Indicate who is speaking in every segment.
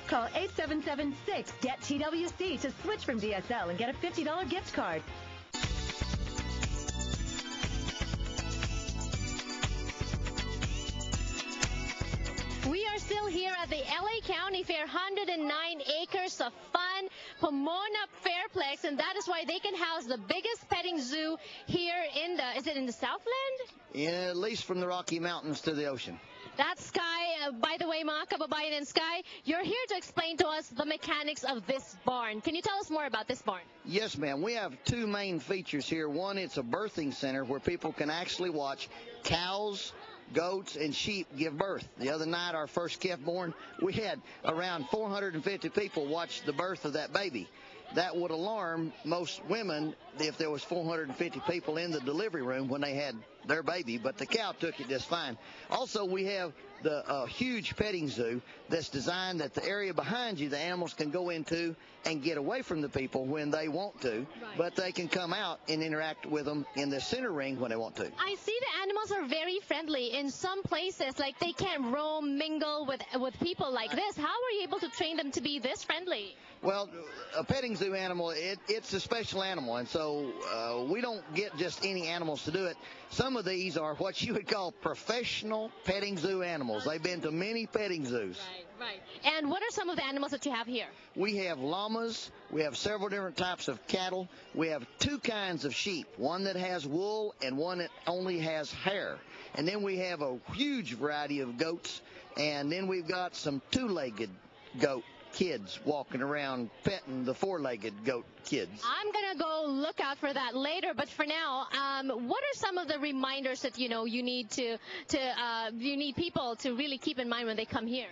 Speaker 1: Call 877-6-GET-TWC to switch from DSL and get a $50 gift card.
Speaker 2: We are still here at the LA County Fair, 109 acres of fun, Pomona Fairplex, and that is why they can house the biggest petting zoo here in the, is it in the Southland?
Speaker 3: Yeah, at least from the Rocky Mountains to the ocean.
Speaker 2: That's Sky. By the way, mga kababayan and Sky, you're here to explain to us the mechanics of this barn. Can you tell us more about this barn?
Speaker 3: Yes, ma'am. We have two main features here. One, it's a birthing center where people can actually watch cows, goats, and sheep give birth. The other night, our first calf born, we had around 450 people watch the birth of that baby. That would alarm most women if there was 450 people in the delivery room when they had their baby, but the cow took it just fine. Also, we have the huge petting zoo that's designed that the area behind you, the animals can go into and get away from the people when they want to, but they can come out and interact with them in the center ring when they want to.
Speaker 2: I see the animals are very friendly. In some places, like they can't roam, mingle with people like this. How are you able to train them to be this friendly?
Speaker 3: Well, a petting zoo animal, it's a special animal, and so we don't get just any animals to do it. Some of these are what you would call professional petting zoo animals. They've been to many petting zoos.
Speaker 2: Right. And what are some of the animals that you have here?
Speaker 3: We have llamas. We have several different types of cattle. We have two kinds of sheep, one that has wool and one that only has hair. And then we have a huge variety of goats, and then we've got some two-legged goat kids walking around petting the four-legged goat kids.
Speaker 2: I'm gonna go look out for that later, but for now, what are some of the reminders that you need you need people to really keep in mind when they come here?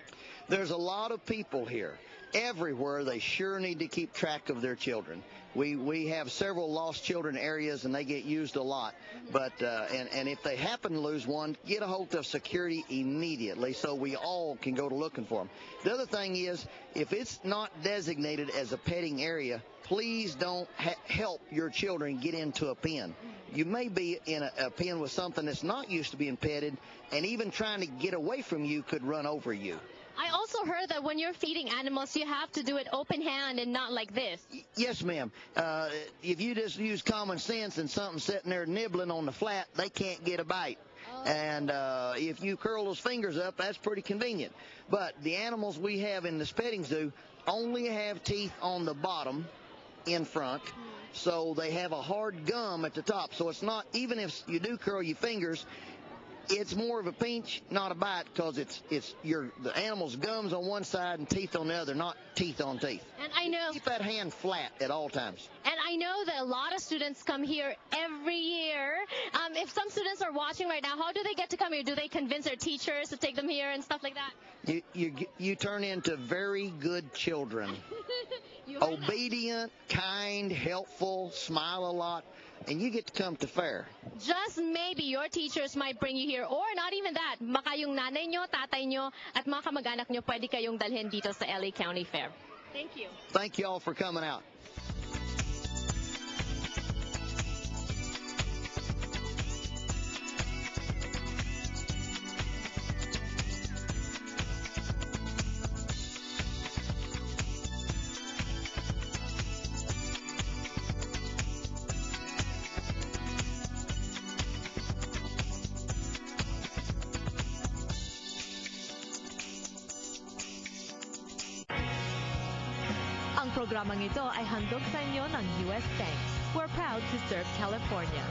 Speaker 3: There's a lot of people here. Everywhere, they sure need to keep track of their children. We have several lost children areas, and they get used a lot. But and if they happen to lose one, get a hold of security immediately so we all can go to looking for them. The other thing is, if it's not designated as a petting area, please don't help your children get into a pen. You may be in a pen with something that's not used to being petted, and even trying to get away from you could run over you.
Speaker 2: I also heard that when you're feeding animals, you have to do it open hand and not like this.
Speaker 3: Yes, ma'am. If you just use common sense and something sitting there nibbling on the flat, they can't get a bite. And if you curl those fingers up, that's pretty convenient. But the animals we have in this petting zoo only have teeth on the bottom in front, so they have a hard gum at the top. So it's not, even if you do curl your fingers, it's more of a pinch, not a bite, because the animal's gums on one side and teeth on the other, not teeth on teeth.
Speaker 2: And I know.
Speaker 3: Keep that hand flat at all times.
Speaker 2: And I know that a lot of students come here every year. If some students are watching right now, how do they get to come here? Do they convince their teachers to take them here and stuff like that?
Speaker 3: You turn into very good children. Obedient, kind, helpful, smile a lot, and you get to come to fair.
Speaker 2: Just maybe your teachers might bring you here, or not even that. Baka yung nanay nyo, tatay nyo, at mga kamag-anak nyo pwede kayong dalhin dito sa LA County Fair. Thank you.
Speaker 3: Thank you all for coming out.
Speaker 1: Ang programang ito ay handog sa inyo ng US Bank. We're proud to serve California.